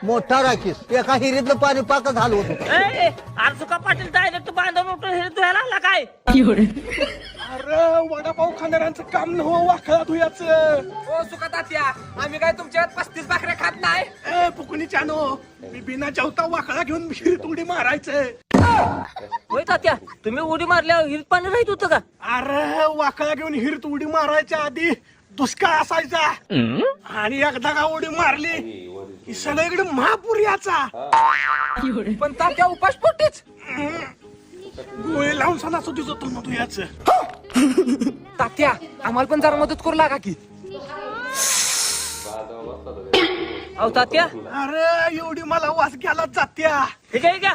मोठा राखीस एका हिरीतलं पाणी पाकच हलवत होता. आरसुका पाटील डायरेक्ट बांधून उठून हे धुवायला लागला काय? अरे वडापाव खाणाऱ्यांचं काम न हो वाखळा धुयाच. ओ सुका तात्या, आम्ही काय तुमच्यात 35 भाकऱ्या खात नाही. ए फुकणी चानो, मी बिना जेवता वाखळा घेऊन विहिरीत उडी मारायचंय. होय तात्या, तुम्ही उडी मारल्यावर हिरीत पाणी राहत होतं का? अरे वाखळा घेऊन हिरीत उडी मारायच्या आधी दुष्काळ असायचा आणि एकदा का उडी मारली की सगळीकडे महापूर याचा. पण तात्या उपास पोटीच. गोळे लावून सणासुदीच होतो ना तू याच. तात्या, आम्हाला पण जरा मदत करू लागा की. अहो तात्या, अरे एवढी मला वास घ्यायला जात्या. हे काय घ्या.